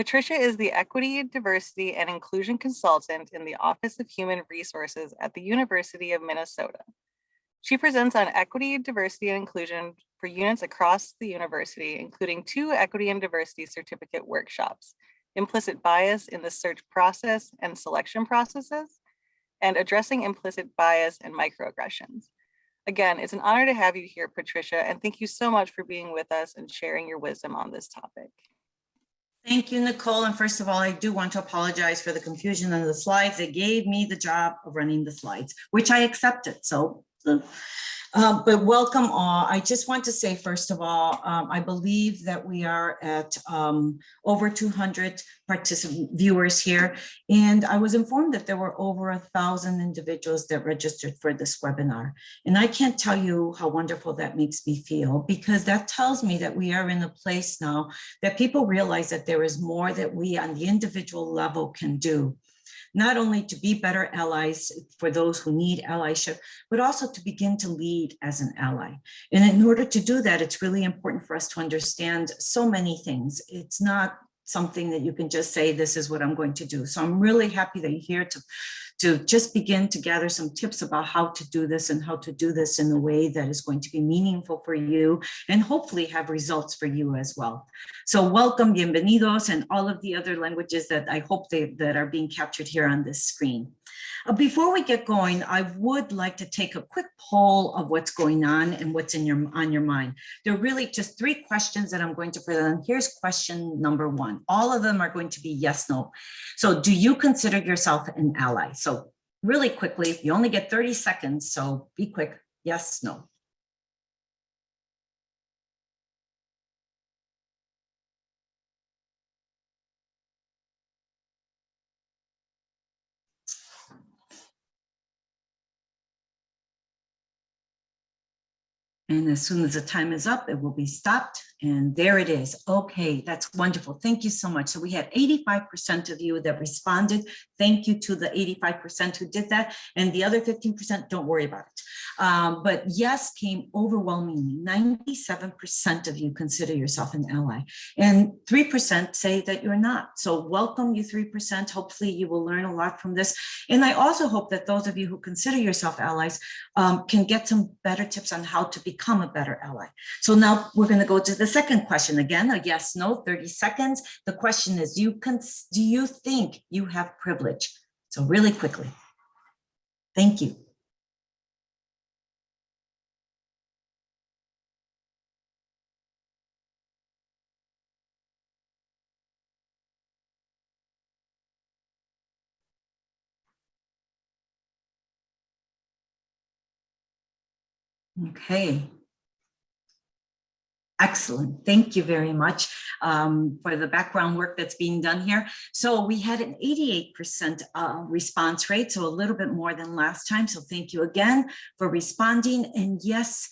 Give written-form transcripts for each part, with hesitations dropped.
Patricia is the Equity, Diversity, and Inclusion Consultant in the Office of Human Resources at the University of Minnesota. She presents on equity, diversity, and inclusion for units across the university, including 2 equity and diversity certificate workshops, implicit bias in the search process and selection processes, and addressing implicit bias and microaggressions. Again, it's an honor to have you here, Patricia, and thank you so much for being with us and sharing your wisdom on this topic. Thank you, Nicole. And first of all, I do want to apologize for the confusion on the slides. They gave me the job of running the slides, which I accepted. So, but welcome all. I just want to say, first of all, I believe that we are at over 200 viewers here. And I was informed that there were over 1,000 individuals that registered for this webinar. And I can't tell you how wonderful that makes me feel, because that tells me that we are in a place now that people realize that there is more that we on the individual level can do. Not only to be better allies for those who need allyship, but also to begin to lead as an ally. And in order to do that, it's really important for us to understand so many things. It's not something that you can just say, this is what I'm going to do. So I'm really happy that you're here to just begin to gather some tips about how to do this and how to do this in a way that is going to be meaningful for you and hopefully have results for you as well. So welcome, bienvenidos, and all of the other languages that I hope that are being captured here on this screen. Before we get going, I would like to take a quick poll of what's going on and what's on your mind. There are really just 3 questions that I'm going to present. Here's question number 1. All of them are going to be yes, no. So do you consider yourself an ally? So really quickly, you only get 30 seconds, so be quick, yes, no. And as soon as the time is up, it will be stopped. And there it is. Okay, that's wonderful. Thank you so much. So we had 85% of you that responded. Thank you to the 85% who did that. And the other 15%, don't worry about it. But yes came overwhelmingly. 97% of you consider yourself an ally. And 3% say that you're not. So welcome, you 3%. Hopefully you will learn a lot from this. And I also hope that those of you who consider yourself allies can get some better tips on how to become a better ally. So now we're going to go to the second question. Again, a yes, no, 30 seconds. The question is, do you think you have privilege? So really quickly. Thank you. Okay. Excellent. Thank you very much for the background work that's being done here. So we had an 88% response rate, so a little bit more than last time. So thank you again for responding. And yes,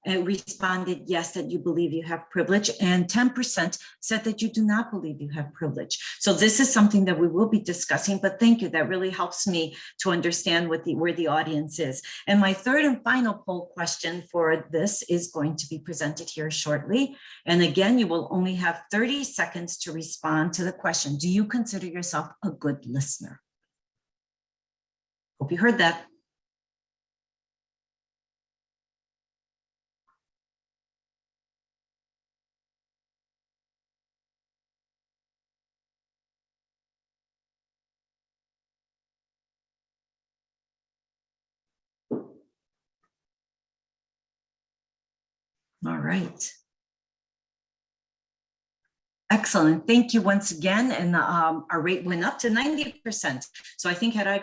responded yes, that you believe you have privilege, and 10% said that you do not believe you have privilege. So this is something that we will be discussing, but thank you. That really helps me to understand where the audience is. And my third and final poll question for this is going to be presented here shortly. And again, you will only have 30 seconds to respond to the question. Do you consider yourself a good listener? Hope you heard that. All right. Excellent. Thank you once again. And our rate went up to 90%. So I think had I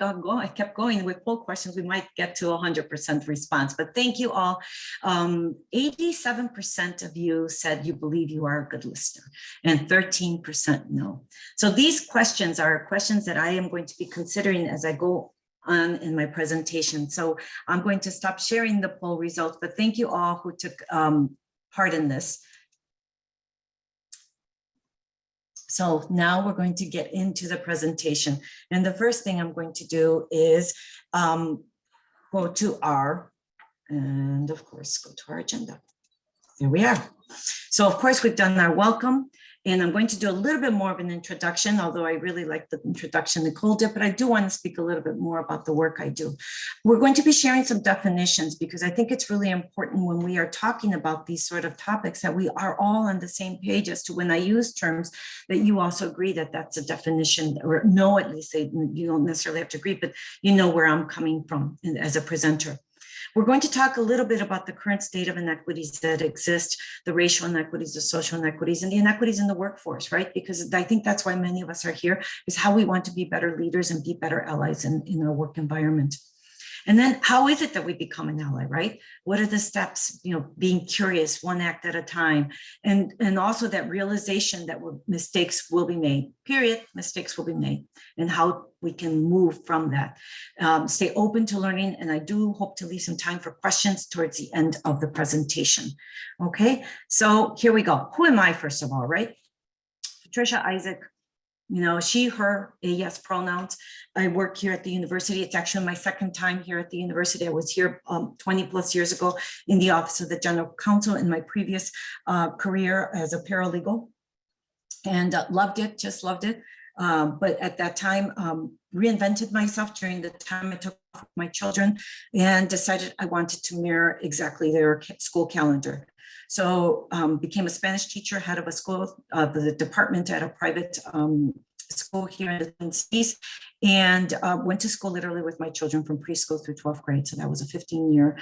kept going with poll questions, we might get to 100% response. But thank you all. 87% of you said you believe you are a good listener, and 13% no. So these questions are questions that I am going to be considering as I go on in my presentation. So I'm going to stop sharing the poll results, but thank you all who took part in this. So now we're going to get into the presentation. And the first thing I'm going to do is go to and of course, go to our agenda. There we are. So of course, we've done our welcome. And I'm going to do a little bit more of an introduction, although I really like the introduction Nicole did, but I do want to speak a little bit more about the work I do. We're going to be sharing some definitions because I think it's really important when we are talking about these sort of topics that we are all on the same page as to when I use terms that you also agree that that's a definition, or know at least, you don't necessarily have to agree, but you know where I'm coming from as a presenter. We're going to talk a little bit about the current state of inequities that exist, the racial inequities, the social inequities, and the inequities in the workforce, right? Because I think that's why many of us are here, is how we want to be better leaders and be better allies in our work environment. And then how is it that we become an ally, right? What are the steps, being curious, one act at a time. And also that realization that mistakes will be made, period, mistakes will be made, and how we can move from that. Stay open to learning. And I do hope to leave some time for questions towards the end of the presentation. Okay, so here we go. Who am I, first of all, right? Patricia Isaac. She, her, yes pronouns. I work here at the university. It's actually my second time here at the university. I was here 20 plus years ago in the office of the general counsel in my previous career as a paralegal, and loved it, just loved it. But at that time, reinvented myself during the time I took off my children and decided I wanted to mirror exactly their school calendar. So became a Spanish teacher, head of a school, the department at a private school here in the Twin Cities, and went to school literally with my children from preschool through 12th grade. So that was a 15-year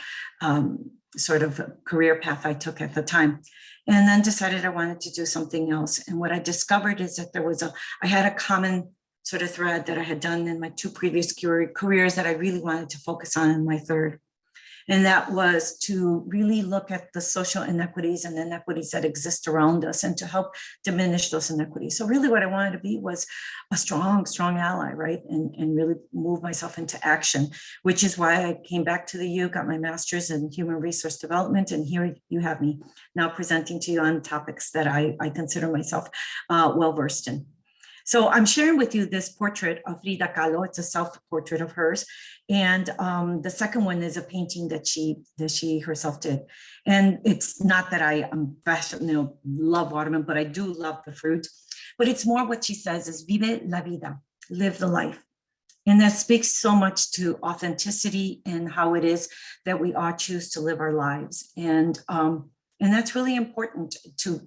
sort of career path I took at the time. And then decided I wanted to do something else. And what I discovered is that I had a common sort of thread that I had done in my two previous careers that I really wanted to focus on in my third. And that was to really look at the social inequities and inequities that exist around us and to help diminish those inequities. So really what I wanted to be was a strong ally, right? And really move myself into action, which is why I came back to the U, got my master's in human resource development. And here you have me now presenting to you on topics that I consider myself well-versed in. So I'm sharing with you this portrait of Frida Kahlo. It's a self-portrait of hers. And the second one is a painting that she herself did. And it's not that I love watermelon, but I do love the fruit. But it's more what she says is vive la vida, live the life. And that speaks so much to authenticity and how it is that we all choose to live our lives. And that's really important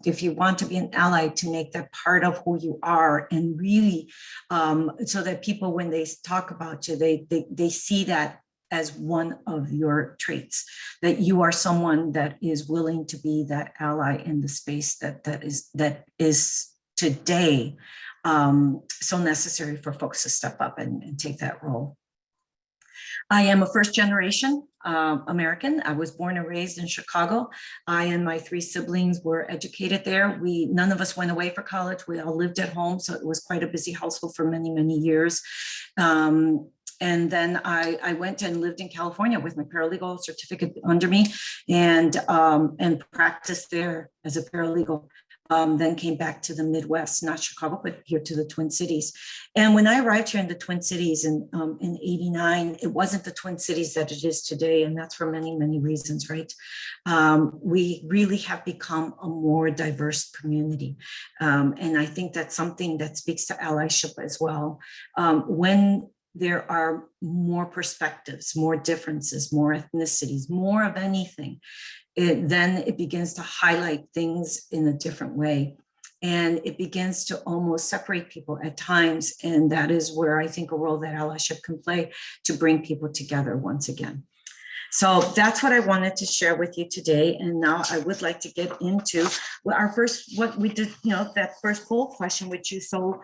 if you want to be an ally, to make that part of who you are, and really so that people, when they talk about you, they see that as one of your traits, that you are someone that is willing to be that ally in the space that is today so necessary for folks to step up and take that role. I am a first generation American. I was born and raised in Chicago. I and my three siblings were educated there. None of us went away for college. We all lived at home. So it was quite a busy household for many, many years. And then I went and lived in California with my paralegal certificate under me and practiced there as a paralegal. Then came back to the Midwest, not Chicago, but here to the Twin Cities. And when I arrived here in the Twin Cities in '89, it wasn't the Twin Cities that it is today. And that's for many, many reasons, right? We really have become a more diverse community. And I think that's something that speaks to allyship as well. When there are more perspectives, more differences, more ethnicities, more of anything, then it begins to highlight things in a different way. And it begins to almost separate people at times. And that is where I think a role that allyship can play to bring people together once again. So that's what I wanted to share with you today. And now I would like to get into what we did, that first poll question, which you so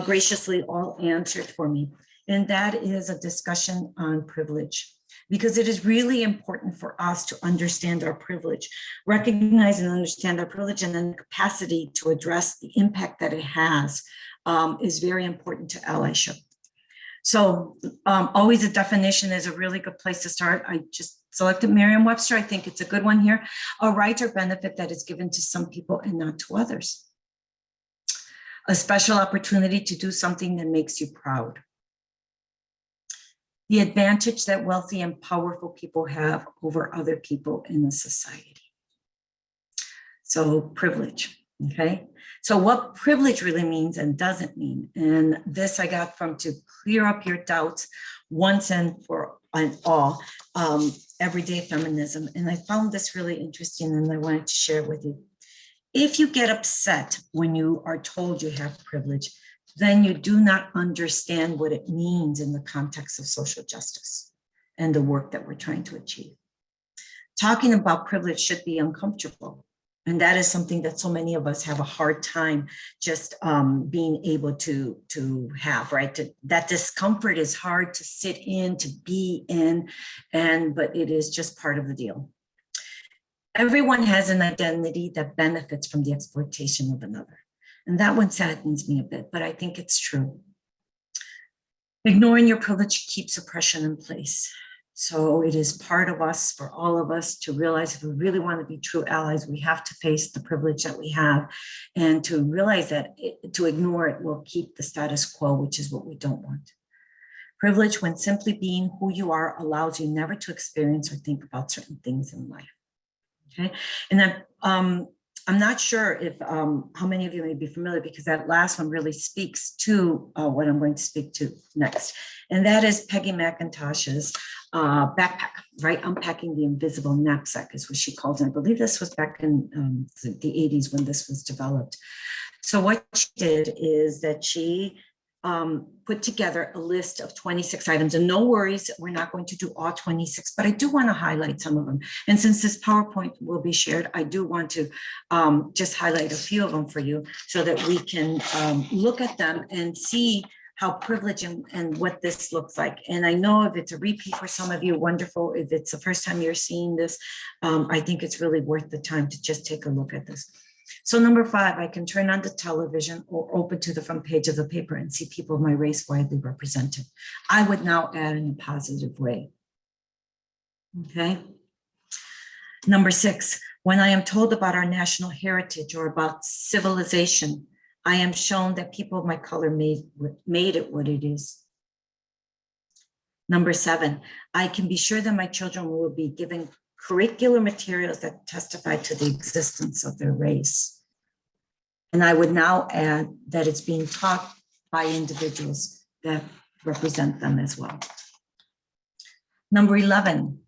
graciously all answered for me. And that is a discussion on privilege, because it is really important for us to understand our privilege, recognize and understand our privilege, and then the capacity to address the impact that it has is very important to allyship. So always a definition is a really good place to start. I just selected Merriam-Webster. I think it's a good one here. A right or benefit that is given to some people and not to others. A special opportunity to do something that makes you proud. The advantage that wealthy and powerful people have over other people in the society. So privilege. Okay, so what privilege really means and doesn't mean, and this I got from To Clear Up Your Doubts Once and for All, Everyday Feminism. And I found this really interesting and I wanted to share it with you. If you get upset when you are told you have privilege, then you do not understand what it means in the context of social justice and the work that we're trying to achieve. Talking about privilege should be uncomfortable. And that is something that so many of us have a hard time just being able to have, right? That discomfort is hard to sit in, to be in, but it is just part of the deal. Everyone has an identity that benefits from the exploitation of another. And that one saddens me a bit, but I think it's true. Ignoring your privilege keeps oppression in place. So it is part of us, for all of us, to realize if we really want to be true allies, we have to face the privilege that we have, and to realize that to ignore it will keep the status quo, which is what we don't want. Privilege, when simply being who you are, allows you never to experience or think about certain things in life. Okay, and then I'm not sure if how many of you may be familiar, because that last one really speaks to what I'm going to speak to next, and that is Peggy McIntosh's backpack, right? Unpacking the Invisible Knapsack is what she calls it. I believe this was back in the 80s when this was developed. So what she did is that she put together a list of 26 items, and no worries, we're not going to do all 26, but I do want to highlight some of them. And since this PowerPoint will be shared, I do want to just highlight a few of them for you so that we can look at them and see how privilege and what this looks like. And I know if it's a repeat for some of you, wonderful. If it's the first time you're seeing this, I think it's really worth the time to just take a look at this. So number 5, I can turn on the television or open to the front page of the paper and see people of my race widely represented. I would now add in a positive way. Okay. Number 6, when I am told about our national heritage or about civilization, I am shown that people of my color made it what it is. Number 7, I can be sure that my children will be given curricular materials that testify to the existence of their race. And I would now add that it's being taught by individuals that represent them as well. Number 11,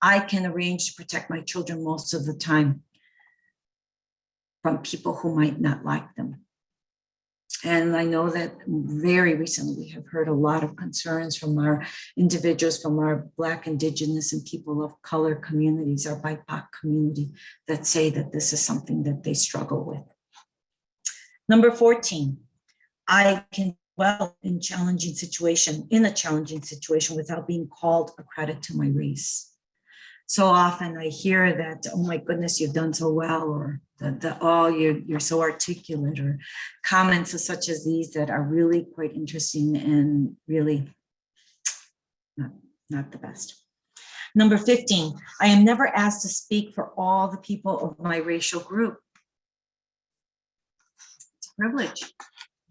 I can arrange to protect my children most of the time from people who might not like them. And I know that very recently we have heard a lot of concerns from our individuals, from our Black, Indigenous, and people of color communities, our BIPOC community, that say that this is something that they struggle with. Number 14, I can well in a challenging situation without being called a credit to my race. So often I hear that, oh my goodness, you've done so well, or oh, you're so articulate, or comments such as these that are really quite interesting and really not the best. Number 15, I am never asked to speak for all the people of my racial group. It's a privilege,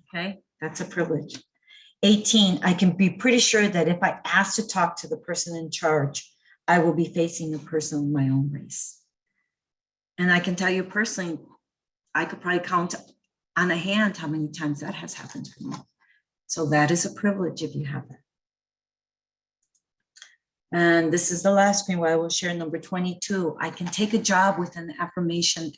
okay? That's a privilege. 18, I can be pretty sure that if I ask to talk to the person in charge, I will be facing a person of my own race. And I can tell you personally, I could probably count on a hand how many times that has happened for me. So that is a privilege if you have that. And this is the last screen where I will share number 22. I can take a job with an affirmative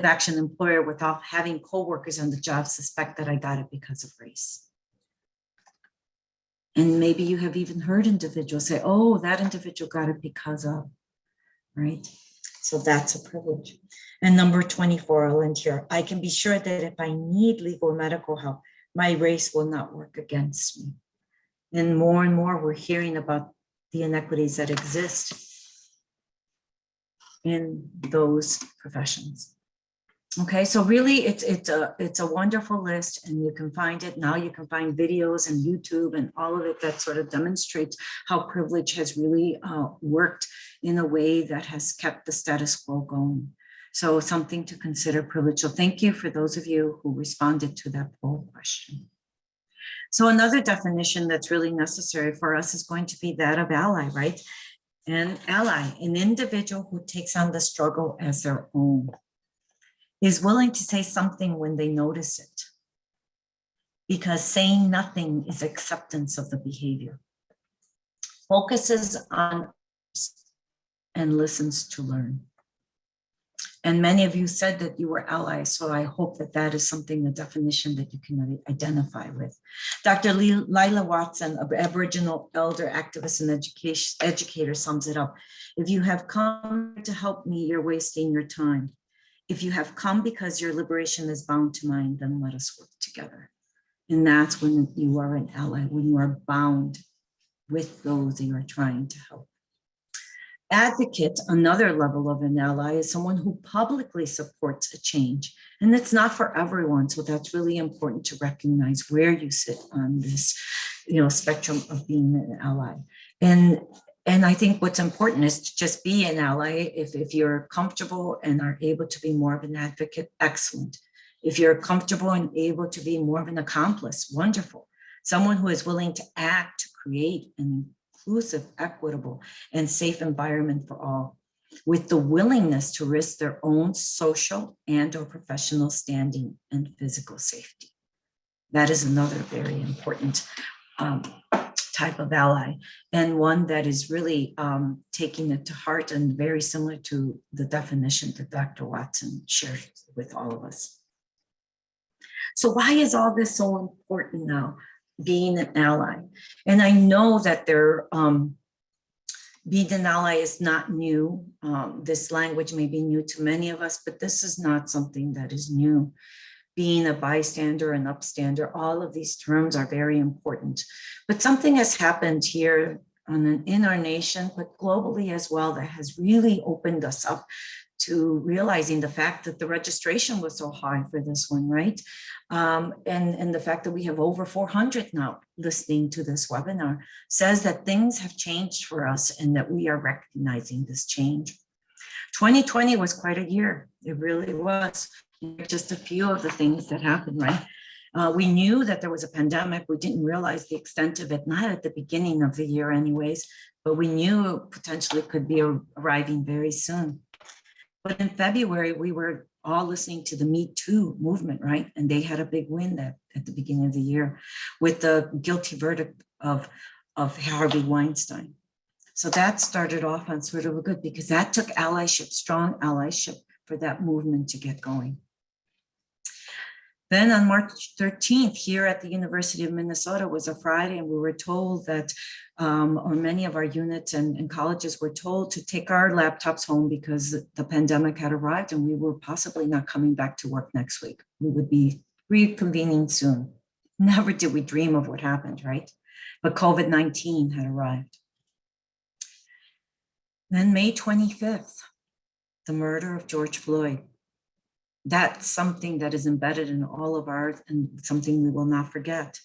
action employer without having coworkers on the job suspect that I got it because of race. And maybe you have even heard individuals say, oh, that individual got it because of, right? So that's a privilege. And number 24, I'll end here. I can be sure that if I need legal or medical help, my race will not work against me. And more we're hearing about the inequities that exist in those professions. Okay, so really it's a wonderful list, and you can find it now. You can find videos and YouTube and all of it that sort of demonstrates how privilege has really worked in a way that has kept the status quo going. So something to consider, privilege. So thank you for those of you who responded to that poll question. So another definition that's really necessary for us is going to be that of ally, right? An ally, an individual who takes on the struggle as their own. is willing to say something when they notice it, because saying nothing is acceptance of the behavior, focuses on and listens to learn. And many of you said that you were allies, so I hope that that is something, the definition that you can identify with. Dr. Lila Watson, an Aboriginal elder, activist, and educator, sums it up. If you have come to help me, you're wasting your time. If you have come because your liberation is bound to mine, then let us work together. And that's when you are an ally, when you are bound with those that you are trying to help. Advocate, another level of an ally, is someone who publicly supports a change. And it's not for everyone. So that's really important to recognize where you sit on this, spectrum of being an ally. And I think what's important is to just be an ally. If you're comfortable and are able to be more of an advocate, excellent. If you're comfortable and able to be more of an accomplice, wonderful. Someone who is willing to act, to create an inclusive, equitable, and safe environment for all, with the willingness to risk their own social and or professional standing and physical safety. That is another very important type of ally, and one that is really taking it to heart and very similar to the definition that Dr. Watson shared with all of us. So why is all this so important now, being an ally? And I know that being an ally is not new. This language may be new to many of us, but this is not something that is new. Being a bystander and upstander, all of these terms are very important. But something has happened here in our nation, but globally as well, that has really opened us up to realizing the fact that the registration was so high for this one, right? And the fact that we have over 400 now listening to this webinar says that things have changed for us and that we are recognizing this change. 2020 was quite a year. It really was. Just a few of the things that happened, right? We knew that there was a pandemic. We didn't realize the extent of it, not at the beginning of the year anyways, but we knew it potentially could be arriving very soon. But in February, we were all listening to the Me Too movement, right? And they had a big win at the beginning of the year with the guilty verdict of Harvey Weinstein. So that started off on sort of a good, because that took allyship, strong allyship for that movement to get going. Then on March 13th, here at the University of Minnesota was a Friday, and we were told that, or many of our units and colleges were told to take our laptops home because the pandemic had arrived and we were possibly not coming back to work next week. We would be reconvening soon. Never did we dream of what happened, right? But COVID-19 had arrived. Then May 25th, the murder of George Floyd. That's something that is embedded in all of ours and something we will not forget.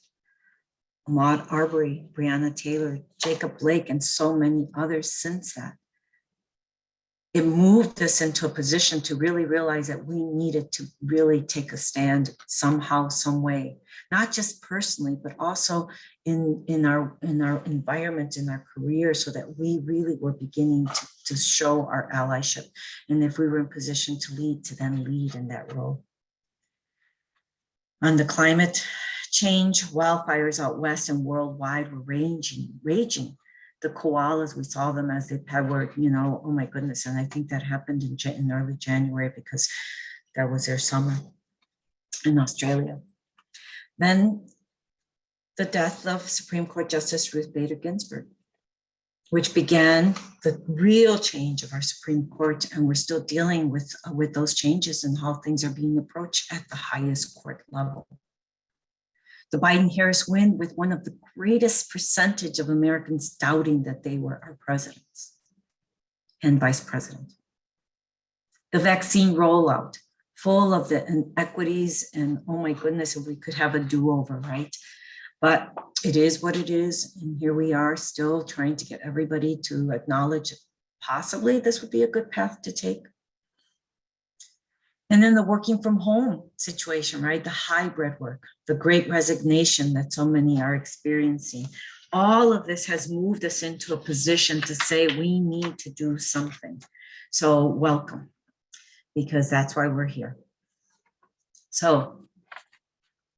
Ahmaud Arbery, Breonna Taylor, Jacob Blake, and so many others since that. It moved us into a position to really realize that we needed to really take a stand somehow, some way, not just personally, but also in our environment, in our career, so that we really were beginning to show our allyship. And if we were in position to lead, to then lead in that role. On the climate change, wildfires out west and worldwide were raging. The koalas, we saw them as they were, oh my goodness. And I think that happened in early January because that was their summer in Australia. Then the death of Supreme Court Justice Ruth Bader Ginsburg, which began the real change of our Supreme Court. And we're still dealing with those changes and how things are being approached at the highest court level. The Biden-Harris win with one of the greatest percentage of Americans doubting that they were our presidents and vice president. The vaccine rollout, full of the inequities, and oh my goodness, if we could have a do-over, right? But it is what it is, and here we are still trying to get everybody to acknowledge possibly this would be a good path to take. And then the working from home situation, right? The hybrid work, the great resignation that so many are experiencing. All of this has moved us into a position to say we need to do something. So welcome, because that's why we're here. So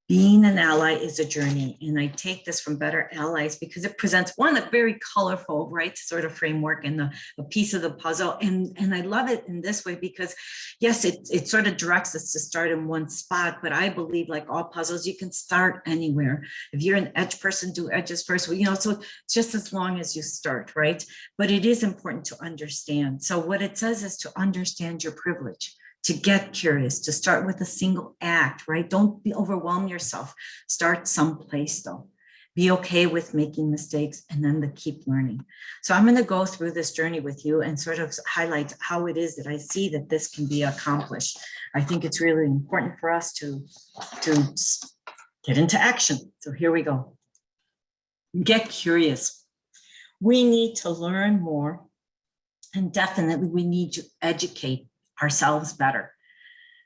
being an ally is a journey. And I take this from Better Allies because it presents one, a very colorful, right, sort of framework and a piece of the puzzle. And I love it in this way because yes, it sort of directs us to start in one spot, but I believe like all puzzles, you can start anywhere. If you're an edge person, do edges first. Well, you know, so just as long as you start, right? But it is important to understand. So what it says is to understand your privilege, to get curious, to start with a single act, right? Don't overwhelm yourself. Start someplace though. Be okay with making mistakes and then to keep learning. So I'm going to go through this journey with you and sort of highlight how it is that I see that this can be accomplished. I think it's really important for us to get into action. So here we go. Get curious. We need to learn more, and definitely we need to educate ourselves better.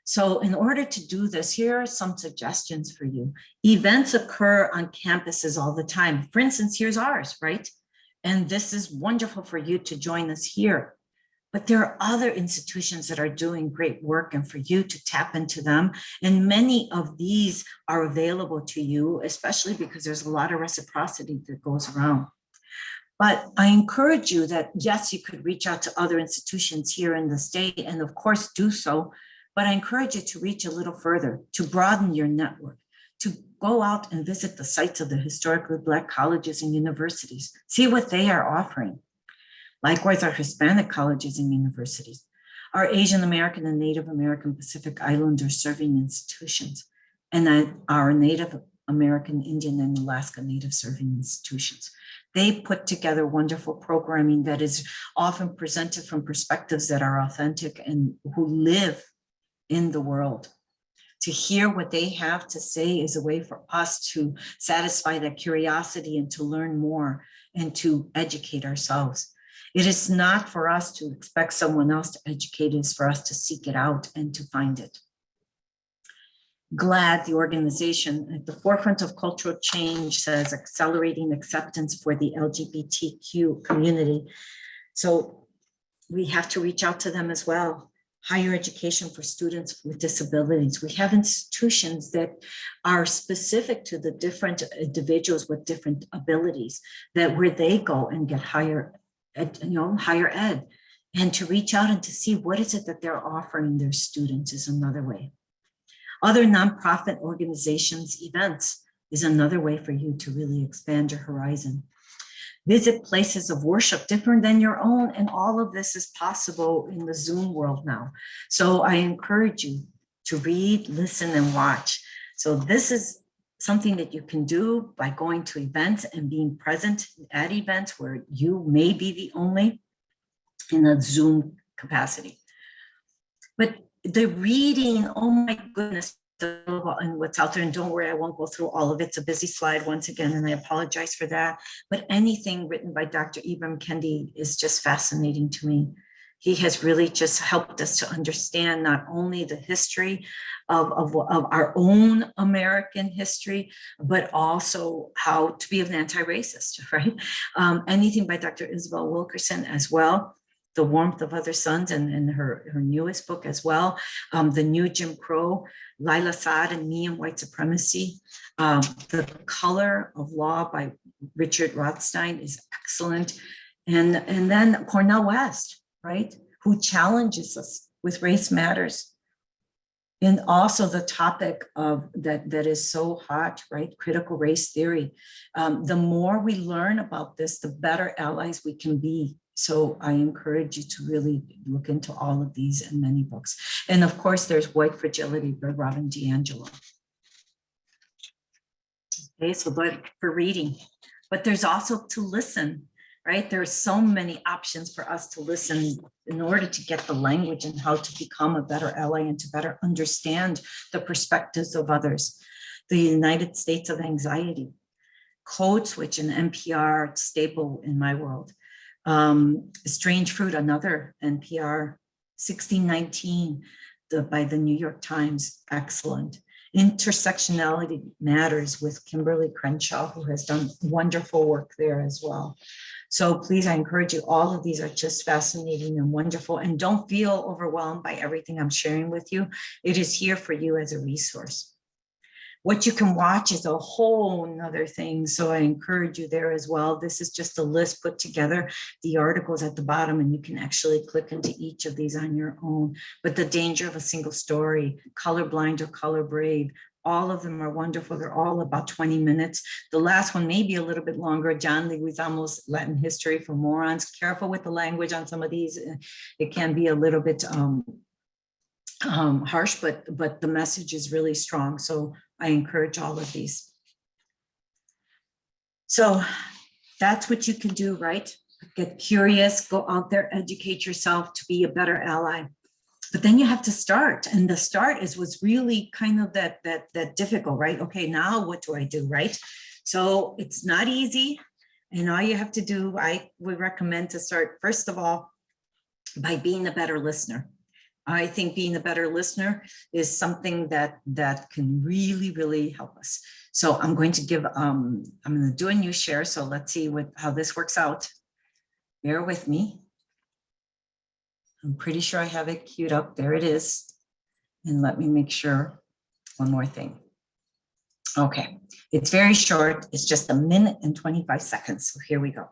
So in order to do this, here are some suggestions for you. Events occur on campuses all the time. For instance, here's ours, right? And this is wonderful for you to join us here. But there are other institutions that are doing great work and for you to tap into them. And many of these are available to you, especially because there's a lot of reciprocity that goes around. But I encourage you that, yes, you could reach out to other institutions here in the state and of course do so, but I encourage you to reach a little further, to broaden your network, to go out and visit the sites of the historically Black colleges and universities, see what they are offering. Likewise, our Hispanic colleges and universities, our Asian American and Native American Pacific Islander serving institutions, and our Native American, Indian, and Alaska Native serving institutions. They put together wonderful programming that is often presented from perspectives that are authentic and who live in the world. To hear what they have to say is a way for us to satisfy that curiosity and to learn more and to educate ourselves. It is not for us to expect someone else to educate, it is for us to seek it out and to find it. GLAD, the organization at the forefront of cultural change, says accelerating acceptance for the LGBTQ community. So we have to reach out to them as well. Higher education for students with disabilities. We have institutions that are specific to the different individuals with different abilities, that where they go and get higher ed, and to reach out and to see what is it that they're offering their students is another way. Other nonprofit organizations, events is another way for you to really expand your horizon. Visit places of worship different than your own, and all of this is possible in the Zoom world now. So I encourage you to read, listen, and watch. So this is something that you can do by going to events and being present at events where you may be the only in a Zoom capacity. But the reading, oh my goodness, and what's out there, and don't worry, I won't go through all of it. It's a busy slide once again, and I apologize for that. But anything written by Dr. Ibram Kendi is just fascinating to me. He has really just helped us to understand not only the history of our own American history, but also how to be an anti-racist, right? Anything by Dr. Isabel Wilkerson as well. The Warmth of Other Suns, and her newest book as well. The New Jim Crow, Lila Saad and Me and White Supremacy. The Color of Law by Richard Rothstein is excellent. And then Cornel West, right? Who challenges us with Race Matters. And also the topic of that is so hot, right? Critical race theory. The more we learn about this, the better allies we can be. So I encourage you to really look into all of these and many books. And of course, there's White Fragility by Robin DiAngelo. Okay, so for reading, but there's also to listen, right? There are so many options for us to listen in order to get the language and how to become a better ally and to better understand the perspectives of others. The United States of Anxiety, Code Switch and NPR staple in my world. Strange Fruit, another NPR, 1619 by the New York Times, excellent. Intersectionality Matters with Kimberly Crenshaw, who has done wonderful work there as well. So please, I encourage you, all of these are just fascinating and wonderful, and don't feel overwhelmed by everything I'm sharing with you. It is here for you as a resource. What you can watch is a whole nother thing. So I encourage you there as well. This is just a list put together. The articles at the bottom, and you can actually click into each of these on your own. But The Danger of a Single Story, Colorblind or Color Brave, all of them are wonderful. They're all about 20 minutes. The last one may be a little bit longer. John Leguizamo's Latin History for Morons. Careful with the language on some of these. It can be a little bit harsh, but the message is really strong. So I encourage all of these. So that's what you can do, right? Get curious, go out there, educate yourself to be a better ally. But then you have to start, and the start was really kind of that difficult, right? Okay, now what do I do, right? So it's not easy, and all you have to do, I would recommend to start first of all by being a better listener. I think being a better listener is something that can really help us. So I'm going to give, I'm going to do a new share. So let's see how this works out. Bear with me. I'm pretty sure I have it queued up. There it is. And let me make sure one more thing. Okay, it's very short. It's just 1 minute and 25 seconds. So here we go.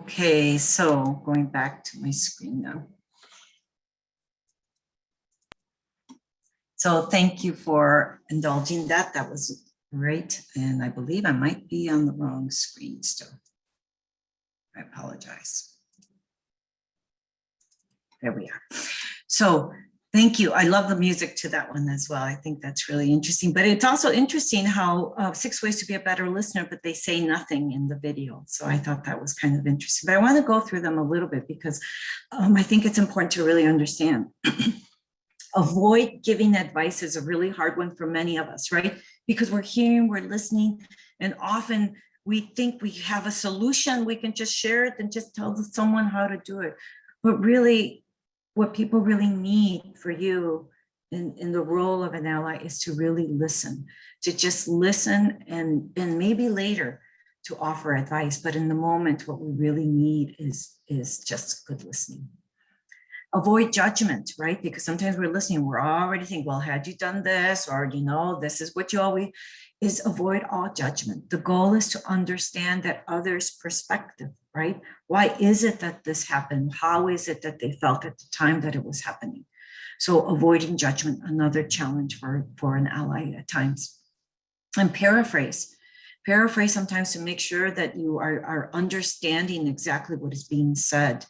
Okay, so going back to my screen now. So thank you for indulging that. That was great. And I believe I might be on the wrong screen still. I apologize. There we are. So thank you. I love the music to that one as well. I think that's really interesting. But it's also interesting how 6 ways to be a better listener, but they say nothing in the video. So I thought that was kind of interesting. But I want to go through them a little bit because I think it's important to really understand. Avoid giving advice is a really hard one for many of us, right? Because we're hearing, we're listening, and often we think we have a solution. We can just share it and just tell someone how to do it. But really, what people really need for you in the role of an ally is to really listen, to just listen and maybe later to offer advice. But in the moment, what we really need is just good listening. Avoid judgment, right? Because sometimes we're listening, we're already thinking, well, had you done this, or, you know, this is what you always, is avoid all judgment. The goal is to understand that other's perspective, right? Why is it that this happened? How is it that they felt at the time that it was happening? So avoiding judgment, another challenge for an ally at times. And paraphrase sometimes to make sure that you are understanding exactly what is being said.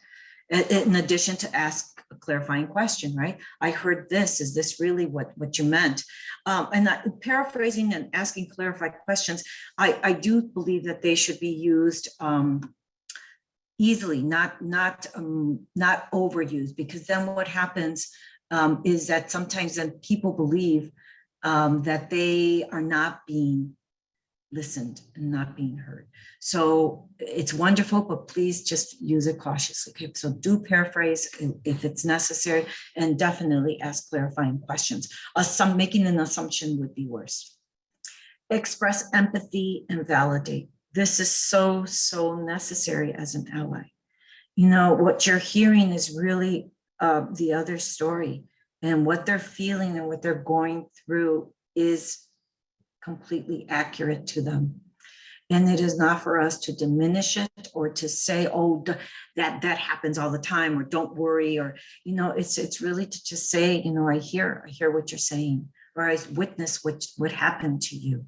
In addition to ask a clarifying question, right? I heard this, is this really what you meant? And paraphrasing and asking clarifying questions, I do believe that they should be used easily, not overused, because then what happens is that sometimes then people believe that they are not being listened and not being heard. So it's wonderful, but please just use it cautiously. Okay, so do paraphrase if it's necessary, and definitely ask clarifying questions. Making an assumption would be worse. Express empathy and validate. This is so, so necessary as an ally. You know, what you're hearing is really the other story, and what they're feeling and what they're going through is completely accurate to them. And it is not for us to diminish it or to say, oh, that happens all the time, or don't worry, or, you know, it's really to just say, you know, I hear what you're saying, or I witness what happened to you.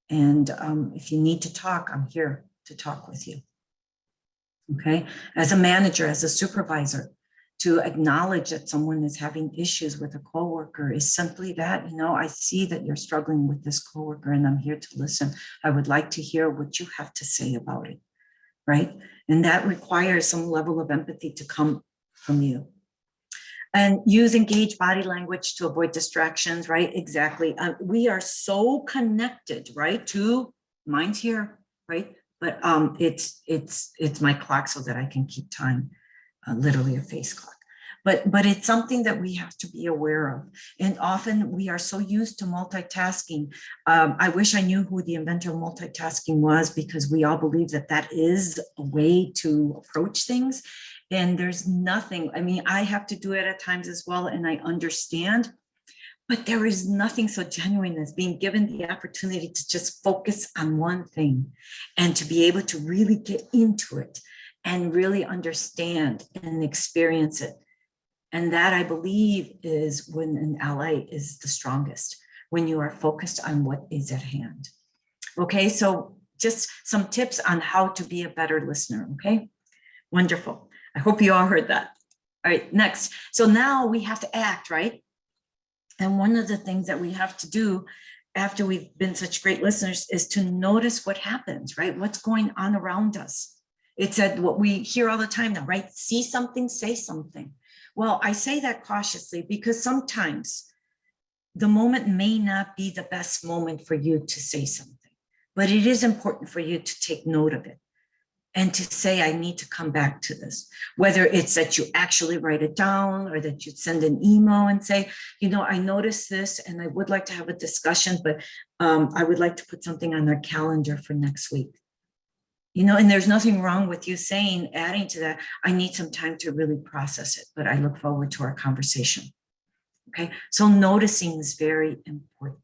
And if you need to talk, I'm here to talk with you. Okay. As a manager, as a supervisor, to acknowledge that someone is having issues with a coworker is simply that, you know, I see that you're struggling with this coworker and I'm here to listen. I would like to hear what you have to say about it, right? And that requires some level of empathy to come from you. And use engaged body language to avoid distractions, right? Exactly. We are so connected, right? To mine's here, right? But it's my clock so that I can keep time, literally a face clock. But it's something that we have to be aware of. And often we are so used to multitasking. I wish I knew who the inventor of multitasking was, because we all believe that that is a way to approach things. And there's nothing, I mean, I have to do it at times as well, and I understand, but there is nothing so genuine as being given the opportunity to just focus on one thing and to be able to really get into it and really understand and experience it. And that, I believe, is when an ally is the strongest, when you are focused on what is at hand. Okay, so just some tips on how to be a better listener, okay? Wonderful. I hope you all heard that. All right, next. So now we have to act, right? And one of the things that we have to do after we've been such great listeners is to notice what happens, right? What's going on around us. It's what we hear all the time now, right? See something, say something. Well, I say that cautiously because sometimes the moment may not be the best moment for you to say something, but it is important for you to take note of it and to say, I need to come back to this, whether it's that you actually write it down or that you send an email and say, you know, I noticed this and I would like to have a discussion, but I would like to put something on our calendar for next week. You know, and there's nothing wrong with you saying, adding to that, I need some time to really process it, but I look forward to our conversation. Okay, so noticing is very important.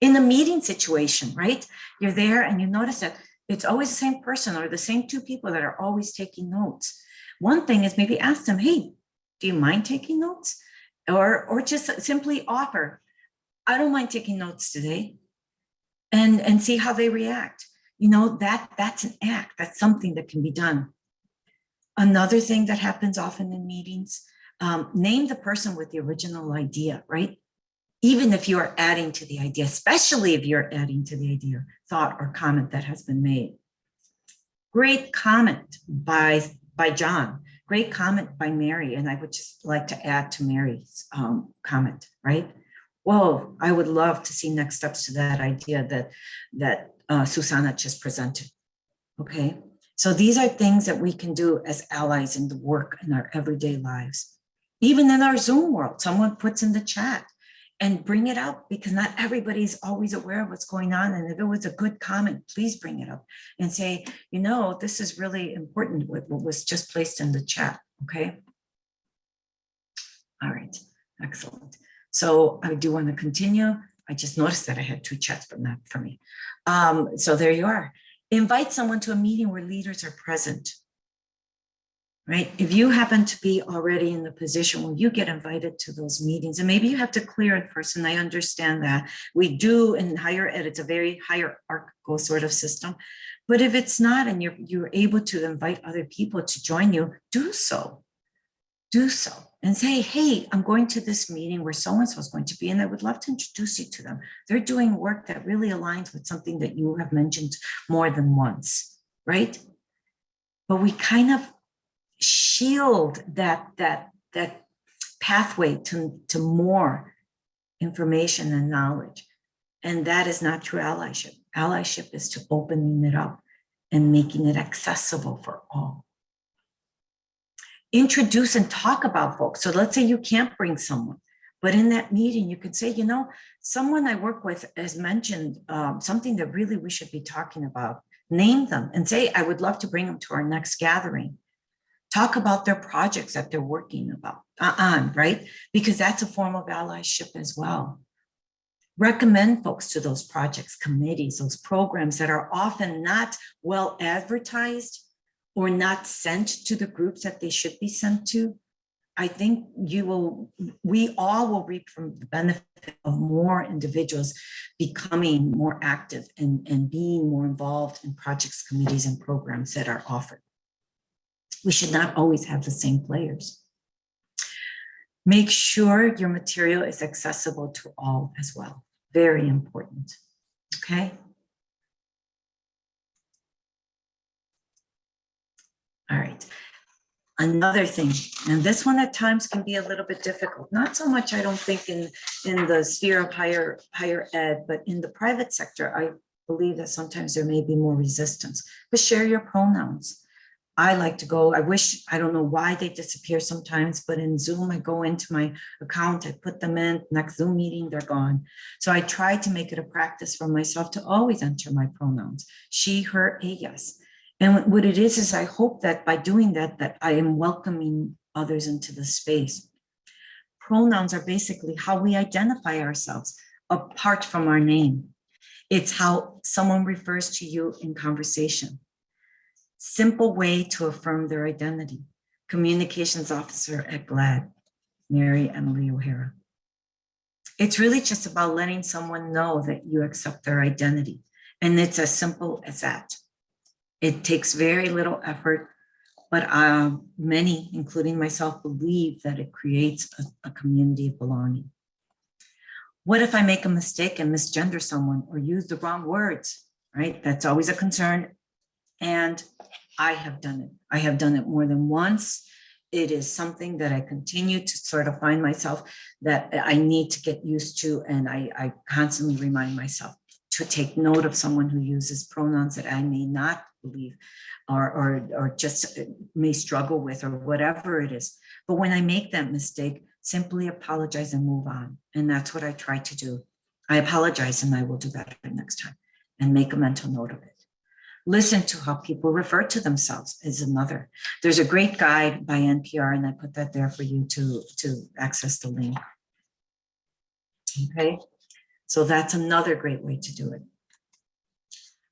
In the meeting situation, right? You're there and you notice that it's always the same person or the same two people that are always taking notes. One thing is maybe ask them, hey, do you mind taking notes? Or just simply offer, I don't mind taking notes today, and see how they react. You know, that's an act. That's something that can be done. Another thing that happens often in meetings, name the person with the original idea, right? Even if you are adding to the idea, especially if you're adding to the idea, thought, or comment that has been made. Great comment by John. Great comment by Mary. And I would just like to add to Mary's comment, right? Whoa, I would love to see next steps to that idea that Susanna just presented. Okay, so these are things that we can do as allies in the work in our everyday lives. Even in our Zoom world, someone puts in the chat and bring it up, because not everybody's always aware of what's going on. And if it was a good comment, please bring it up and say, you know, this is really important, what was just placed in the chat. Okay. All right, excellent. So I do want to continue. I just noticed that I had two chats, but not for me. So there you are. Invite someone to a meeting where leaders are present, right? If you happen to be already in the position where you get invited to those meetings, and maybe you have to clear it first, and I understand that. We do in higher ed, it's a very hierarchical sort of system. But if it's not, and you're able to invite other people to join you, do so. Do so. And say, hey, I'm going to this meeting where so-and-so is going to be, and I would love to introduce you to them. They're doing work that really aligns with something that you have mentioned more than once, right? But we kind of shield that pathway to more information and knowledge. And that is not true allyship. Allyship is to opening it up and making it accessible for all. Introduce and talk about folks. So let's say you can't bring someone, but in that meeting, you could say, you know, someone I work with has mentioned something that really we should be talking about. Name them and say, I would love to bring them to our next gathering. Talk about their projects that they're working on, right? Because that's a form of allyship as well. Recommend folks to those projects, committees, those programs that are often not well advertised or not sent to the groups that they should be sent to. I think we all will reap from the benefit of more individuals becoming more active and being more involved in projects, committees, and programs that are offered. We should not always have the same players. Make sure your material is accessible to all as well. Very important, okay? All right. Another thing, and this one at times can be a little bit difficult, not so much, I don't think, in the sphere of higher ed, but in the private sector, I believe that sometimes there may be more resistance, but share your pronouns. I like to go, I don't know why they disappear sometimes, but in Zoom, I go into my account, I put them in, next Zoom meeting, they're gone. So I try to make it a practice for myself to always enter my pronouns, she, her, a, yes. And what it is I hope that by doing that, that I am welcoming others into the space. Pronouns are basically how we identify ourselves apart from our name. It's how someone refers to you in conversation. Simple way to affirm their identity. Communications officer at GLAD, Mary Emily O'Hara. It's really just about letting someone know that you accept their identity. And it's as simple as that. It takes very little effort, but many, including myself, believe that it creates a community of belonging. What if I make a mistake and misgender someone or use the wrong words, right? That's always a concern. And I have done it. I have done it more than once. It is something that I continue to sort of find myself that I need to get used to. And I constantly remind myself to take note of someone who uses pronouns that I may not believe or just may struggle with or whatever it is. But when I make that mistake, simply apologize and move on. And that's what I try to do. I apologize and I will do better next time and make a mental note of it. Listen to how people refer to themselves is another. There's a great guide by NPR, and I put that there for you to access the link. Okay, so that's another great way to do it.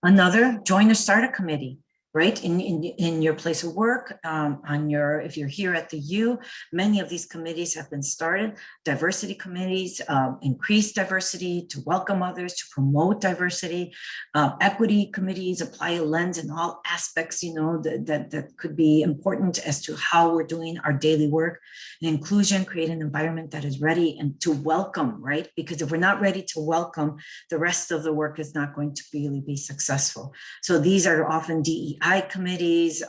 Another, join or start a committee, right? In your place of work, if you're here at the U, many of these committees have been started. Diversity committees, increase diversity, to welcome others, to promote diversity. Equity committees apply a lens in all aspects, you know, that could be important as to how we're doing our daily work. And inclusion, create an environment that is ready and to welcome, right? Because if we're not ready to welcome, the rest of the work is not going to really be successful. So these are often DEI committees,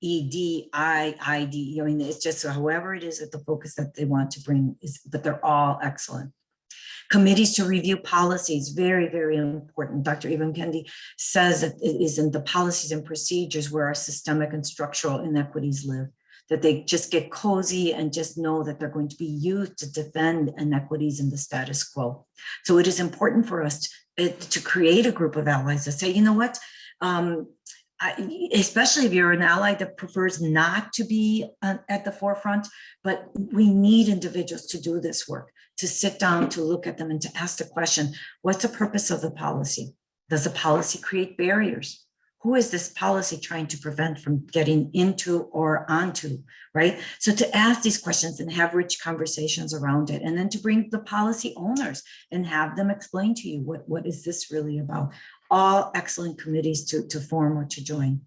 EDI, ID, I mean, it's just however it is that the focus that they want to bring is, but they're all excellent. Committees to review policies, very, very important. Dr. Ibn Kendi says that it is in the policies and procedures where our systemic and structural inequities live, that they just get cozy and just know that they're going to be used to defend inequities in the status quo. So it is important for us to create a group of allies that say, you know what, especially if you're an ally that prefers not to be at the forefront, but we need individuals to do this work, to sit down, to look at them and to ask the question, what's the purpose of the policy? Does the policy create barriers? Who is this policy trying to prevent from getting into or onto, right? So to ask these questions and have rich conversations around it, and then to bring the policy owners and have them explain to you what is this really about? All excellent committees to form or to join.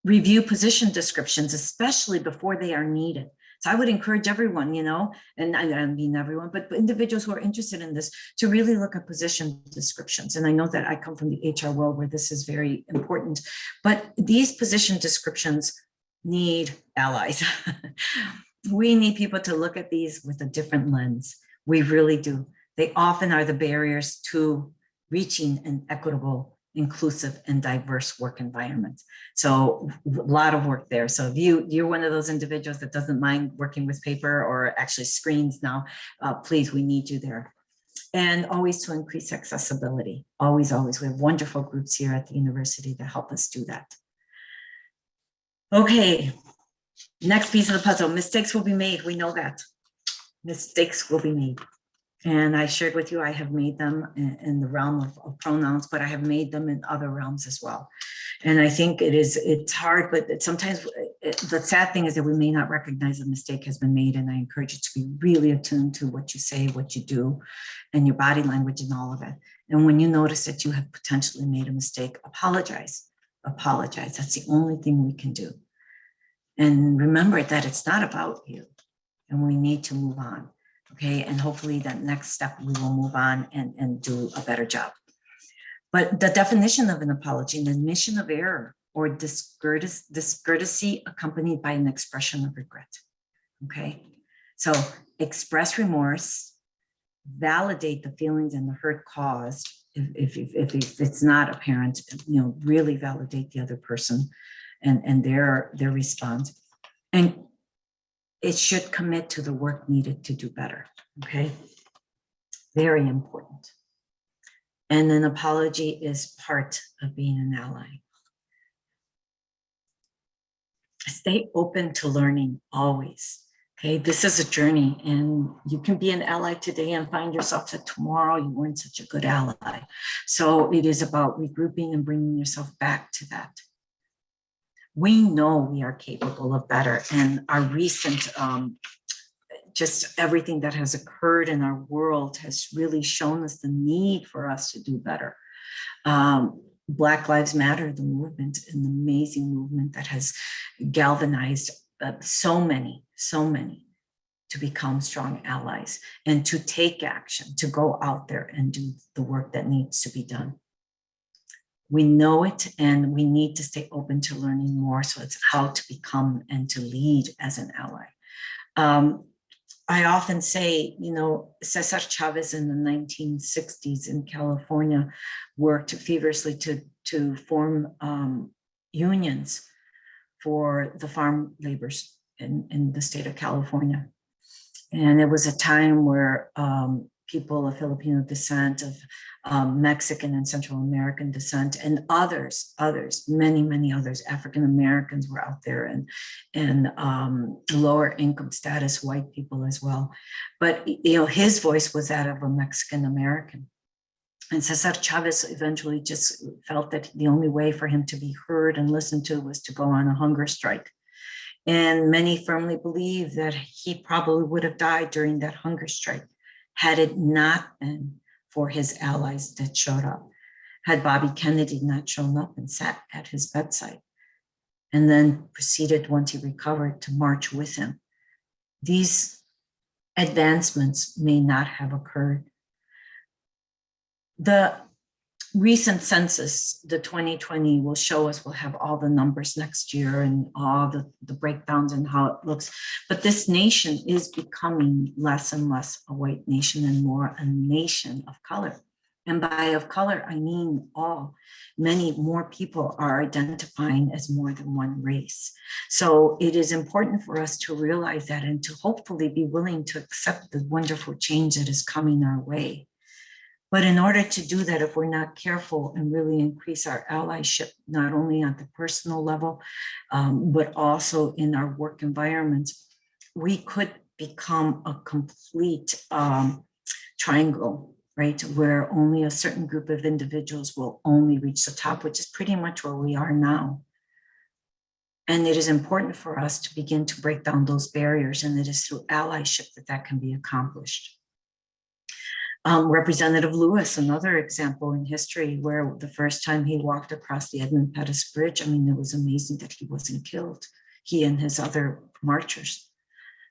Review position descriptions, especially before they are needed. So I would encourage everyone, you know, and I mean everyone, but individuals who are interested in this to really look at position descriptions. And I know that I come from the HR world where this is very important, but these position descriptions need allies. We need people to look at these with a different lens. We really do. They often are the barriers to reaching an equitable, inclusive, and diverse work environment. So a lot of work there. So if you're one of those individuals that doesn't mind working with paper or actually screens now, please, we need you there. And always to increase accessibility. Always, always. We have wonderful groups here at the university that help us do that. Okay, next piece of the puzzle. Mistakes will be made. We know that. Mistakes will be made. And I shared with you, I have made them in the realm of pronouns, but I have made them in other realms as well. And I think it's hard, but sometimes the sad thing is that we may not recognize a mistake has been made. And I encourage you to be really attuned to what you say, what you do, and your body language and all of it. And when you notice that you have potentially made a mistake, apologize. Apologize. That's the only thing we can do. And remember that it's not about you, and we need to move on. Okay, and hopefully that next step we will move on and do a better job. But the definition of an apology, an admission of error or discourtesy accompanied by an expression of regret. Okay, so express remorse, validate the feelings and the hurt caused. If it's not apparent, really validate the other person and their response. And it should commit to the work needed to do better, okay? Very important. And an apology is part of being an ally. Stay open to learning always, okay? This is a journey, and you can be an ally today and find yourself that tomorrow you weren't such a good ally. So it is about regrouping and bringing yourself back to that. We know we are capable of better, and our recent, just everything that has occurred in our world has really shown us the need for us to do better. Black Lives Matter, the movement, an amazing movement that has galvanized so many to become strong allies and to take action, to go out there and do the work that needs to be done. We know it, and we need to stay open to learning more. So it's how to become and to lead as an ally. I often say, Cesar Chavez in the 1960s in California worked feverishly to form unions for the farm laborers in the state of California. And it was a time where people of Filipino descent, of Mexican and Central American descent, and others, many others, African Americans were out there, and lower income status white people as well. But his voice was that of a Mexican American. And Cesar Chavez eventually just felt that the only way for him to be heard and listened to was to go on a hunger strike. And many firmly believe that he probably would have died during that hunger strike had it not been for his allies that showed up, had Bobby Kennedy not shown up and sat at his bedside, and then proceeded, once he recovered, to march with him. These advancements may not have occurred. The recent census, the 2020, will show us, we'll have all the numbers next year and all the breakdowns and how it looks. But this nation is becoming less and less a white nation and more a nation of color. And by of color, I mean all. Many more people are identifying as more than one race. So it is important for us to realize that and to hopefully be willing to accept the wonderful change that is coming our way. But in order to do that, if we're not careful and really increase our allyship, not only at the personal level, but also in our work environments, we could become a complete triangle, right? Where only a certain group of individuals will only reach the top, which is pretty much where we are now. And it is important for us to begin to break down those barriers, and it is through allyship that can be accomplished. Representative Lewis, another example in history where the first time he walked across the Edmund Pettus Bridge, it was amazing that he wasn't killed, he and his other marchers.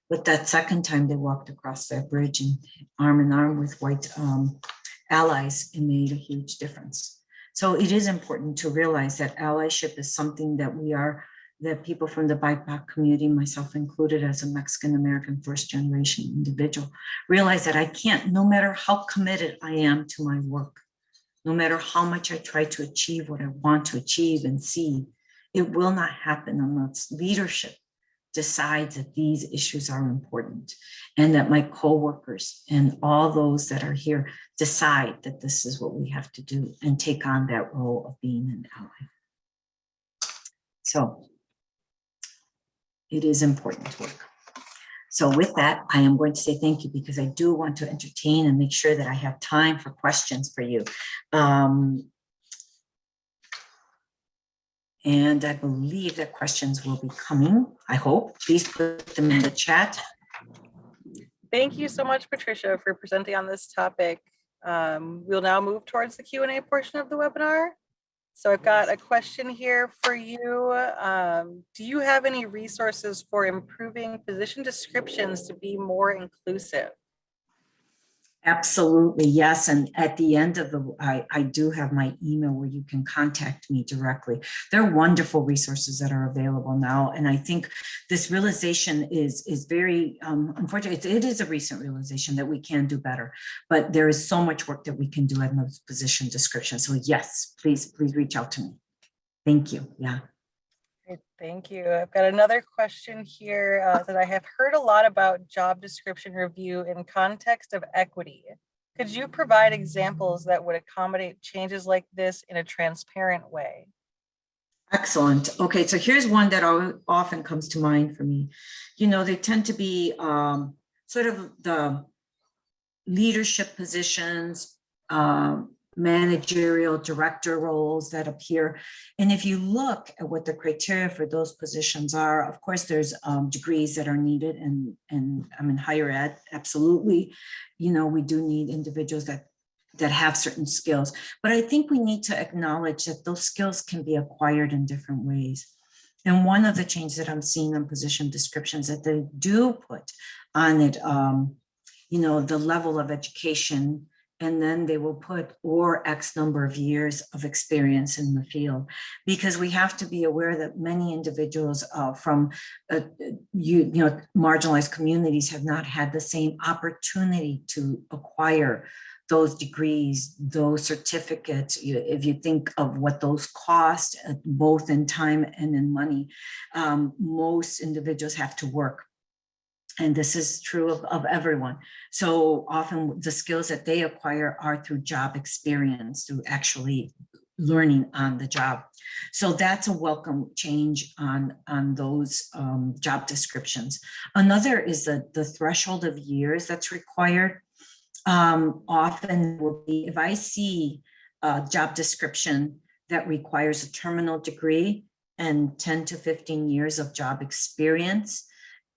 But that second time they walked across that bridge and arm in arm with white allies, it made a huge difference. So it is important to realize that allyship is something that people from the BIPOC community, myself included as a Mexican-American first-generation individual, realize that I can't, no matter how committed I am to my work, no matter how much I try to achieve what I want to achieve and see, it will not happen unless leadership decides that these issues are important and that my coworkers and all those that are here decide that this is what we have to do and take on that role of being an ally. So it is important work. So with that, I am going to say thank you because I do want to entertain and make sure that I have time for questions for you. And I believe that questions will be coming. I hope. Please put them in the chat. Thank you so much, Patricia, for presenting on this topic. We'll now move towards the Q&A portion of the webinar. So I've got a question here for you. Do you have any resources for improving position descriptions to be more inclusive? Absolutely, yes. And at the end of the, I do have my email where you can contact me directly. There are wonderful resources that are available now. And I think this realization is very, unfortunately, it is a recent realization that we can do better, but there is so much work that we can do in those position descriptions. So yes, please reach out to me. Thank you, yeah. Great, thank you. I've got another question here that I have heard a lot about job description review in context of equity. Could you provide examples that would accommodate changes like this in a transparent way? Excellent. Okay, so here's one that often comes to mind for me. You know, they tend to be sort of the leadership positions, managerial director roles that appear. And if you look at what the criteria for those positions are, of course, there's degrees that are needed and I'm in higher ed, absolutely. You know, we do need individuals that have certain skills, but I think we need to acknowledge that those skills can be acquired in different ways. And one of the changes that I'm seeing on position descriptions that they do put on it, you know, the level of education, and then they will put or X number of years of experience in the field, because we have to be aware that many individuals from you know, marginalized communities have not had the same opportunity to acquire those degrees, those certificates. If you think of what those cost, both in time and in money, most individuals have to work. And this is true of everyone. So often the skills that they acquire are through job experience, through actually learning on the job. So that's a welcome change on those job descriptions. Another is the threshold of years that's required. Often will be, if I see a job description that requires a terminal degree and 10 to 15 years of job experience,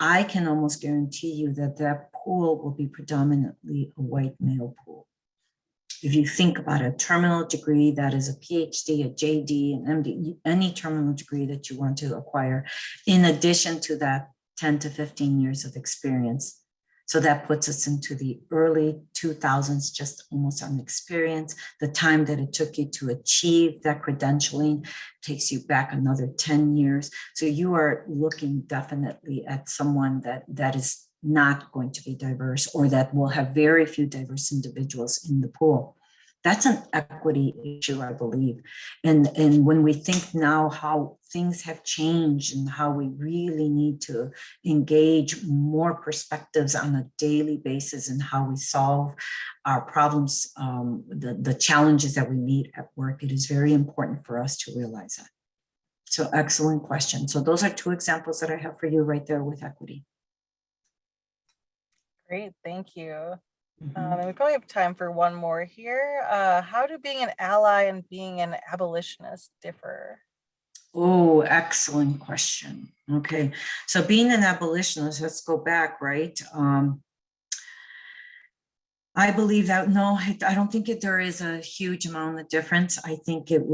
I can almost guarantee you that that pool will be predominantly a white male pool. If you think about a terminal degree, that is a PhD, a JD, an MD, any terminal degree that you want to acquire, in addition to that 10 to 15 years of experience. So that puts us into the early 2000s, just almost on experience. The time that it took you to achieve that credentialing takes you back another 10 years. So you are looking definitely at someone that is not going to be diverse, or that will have very few diverse individuals in the pool. That's an equity issue, I believe. And when we think now how things have changed and how we really need to engage more perspectives on a daily basis and how we solve our problems, the challenges that we meet at work, it is very important for us to realize that. So excellent question. So those are two examples that I have for you right there with equity. Great, thank you. And we probably have time for one more here. How do being an ally and being an abolitionist differ? Oh, excellent question. Okay, so being an abolitionist, let's go back, right? I believe that, no, I don't think there is a huge amount of difference. I think it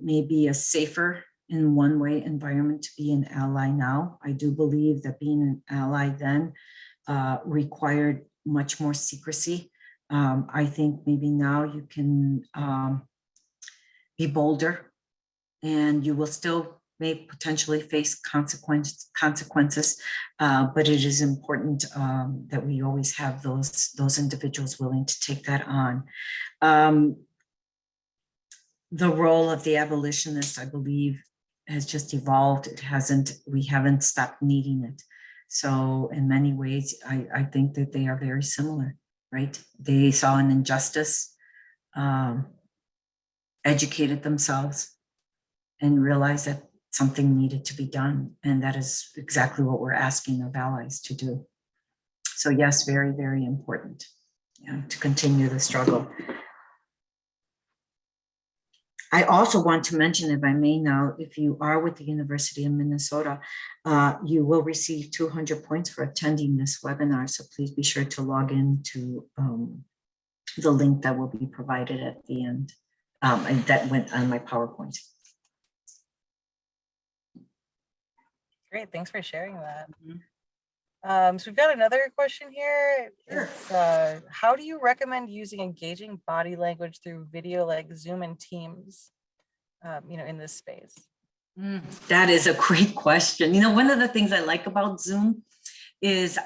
may be a safer in one way environment to be an ally now. I do believe that being an ally then required much more secrecy. I think maybe now you can be bolder, and you will still may potentially face consequences, but it is important that we always have those individuals willing to take that on. the role of the abolitionist, I believe, has just evolved. We haven't stopped needing it. So in many ways, I think that they are very similar, right? They saw an injustice, educated themselves, and realized that something needed to be done. And that is exactly what we're asking of allies to do. So yes, very, very important, to continue the struggle. I also want to mention, if I may now, if you are with the University of Minnesota, you will receive 200 points for attending this webinar. So please be sure to log in to the link that will be provided at the end. And that went on my PowerPoint. Great, thanks for sharing that. Mm-hmm. So we've got another question here. Sure. It's how do you recommend using engaging body language through video like Zoom and Teams, in this space? That is a great question. One of the things I like about Zoom is,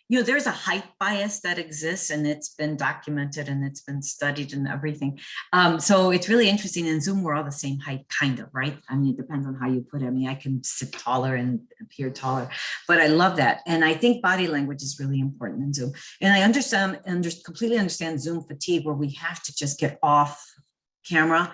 there's a height bias that exists, and it's been documented and it's been studied and everything. So it's really interesting. In Zoom, we're all the same height, kind of, right? I mean, it depends on how you put it. I mean, I can sit taller and appear taller, but I love that. And I think body language is really important in Zoom. And I completely understand Zoom fatigue, where we have to just get off camera.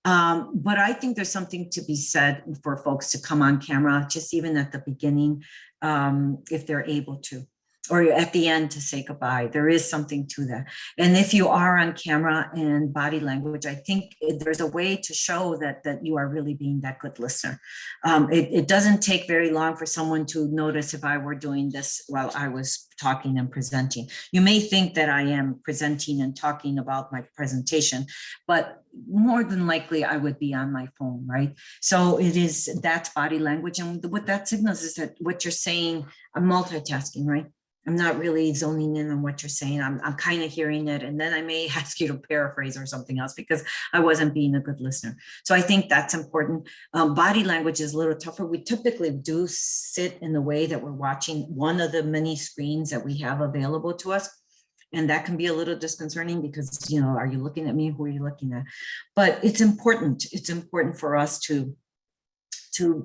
But I think there's something to be said for folks to come on camera, just even at the beginning, if they're able to, or at the end to say goodbye. There is something to that. And if you are on camera and body language, I think there's a way to show that you are really being that good listener. It doesn't take very long for someone to notice if I were doing this while I was talking and presenting. You may think that I am presenting and talking about my presentation, but more than likely I would be on my phone, right? So that's body language. And what that signals is that what you're saying, I'm multitasking, right? I'm not really zoning in on what you're saying. I'm kind of hearing it. And then I may ask you to paraphrase or something else because I wasn't being a good listener. So I think that's important. Body language is a little tougher. We typically do sit in the way that we're watching one of the many screens that we have available to us. And that can be a little disconcerting because, are you looking at me? Who are you looking at? But it's important. It's important for us to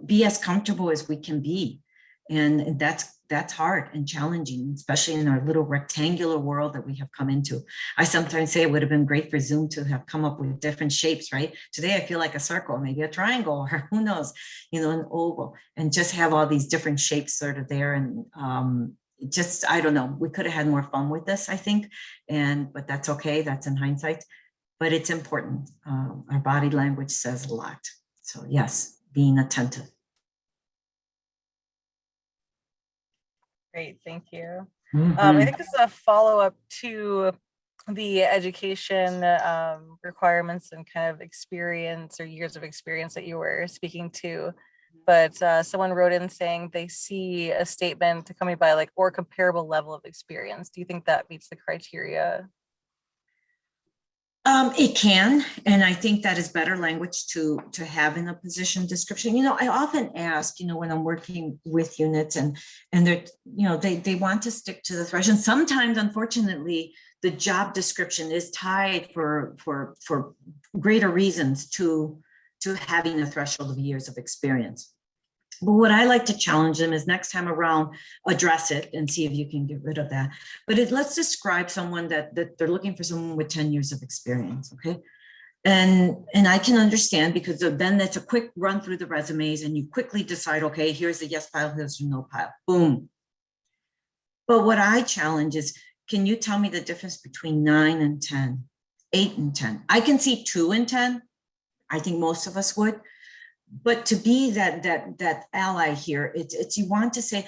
be as comfortable as we can be. And that's hard and challenging, especially in our little rectangular world that we have come into. I sometimes say it would have been great for Zoom to have come up with different shapes, right? Today, I feel like a circle, maybe a triangle, or who knows, an oval, and just have all these different shapes sort of there. And I don't know, we could have had more fun with this, I think. But that's okay, that's in hindsight, but it's important. Our body language says a lot. So yes, being attentive. Great, thank you. Mm-hmm. I think this is a follow-up to the education requirements and kind of experience or years of experience that you were speaking to. But someone wrote in saying they see a statement accompanied by or comparable level of experience. Do you think that meets the criteria? It can, and I think that is better language to have in a position description. I often ask, when I'm working with units and they're, they want to stick to the threshold. And sometimes, unfortunately, the job description is tied for greater reasons to having a threshold of years of experience. But what I like to challenge them is next time around, address it and see if you can get rid of that. But let's describe someone that they're looking for someone with 10 years of experience, okay? And I can understand because then it's a quick run through the resumes and you quickly decide, okay, here's the yes pile, here's the no pile, boom. But what I challenge is, can you tell me the difference between 9 and 10, 8 and 10? I can see 2 and 10. I think most of us would. But to be that ally here, it's you want to say,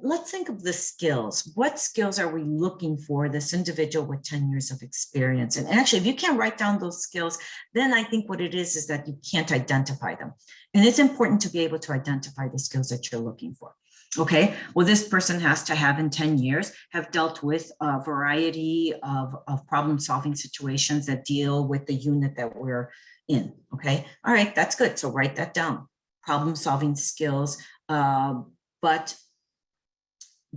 let's think of the skills. What skills are we looking for this individual with 10 years of experience? And actually, if you can't write down those skills, then I think what it is that you can't identify them. And it's important to be able to identify the skills that you're looking for. Okay, well, this person has to have in 10 years have dealt with a variety of problem-solving situations that deal with the unit that we're in. Okay, all right, that's good. So write that down. Problem-solving skills, but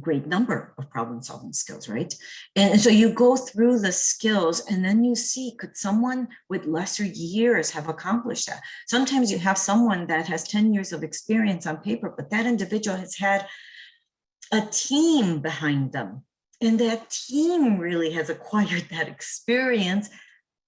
great number of problem solving skills, right? And so you go through the skills and then you see, could someone with lesser years have accomplished that? Sometimes you have someone that has 10 years of experience on paper, but that individual has had a team behind them. And that team really has acquired that experience.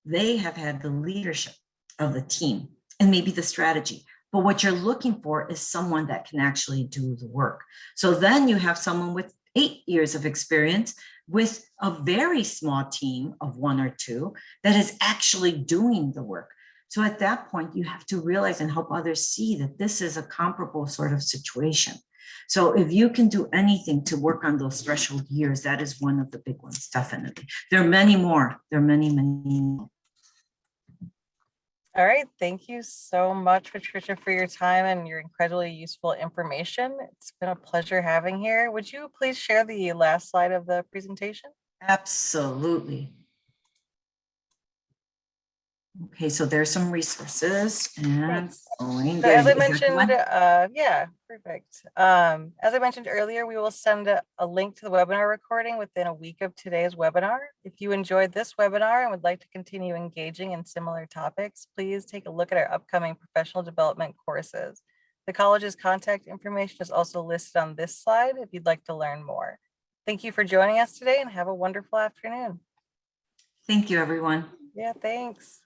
They have had the leadership of the team and maybe the strategy. But what you're looking for is someone that can actually do the work. So then you have someone with 8 years of experience with a very small team of 1 or 2 that is actually doing the work. So at that point, you have to realize and help others see that this is a comparable sort of situation. So if you can do anything to work on those threshold years, that is one of the big ones, definitely. There are many more. There are many, many more. All right. Thank you so much, Patricia, for your time and your incredibly useful information. It's been a pleasure having here. Would you please share the last slide of the presentation? Absolutely. Okay, so there's some resources and going. So as I Is that the mentioned, one? yeah, perfect. As I mentioned earlier, we will send a link to the webinar recording within a week of today's webinar. If you enjoyed this webinar and would like to continue engaging in similar topics, please take a look at our upcoming professional development courses. The college's contact information is also listed on this slide if you'd like to learn more. Thank you for joining us today and have a wonderful afternoon. Thank you, everyone. Yeah, thanks.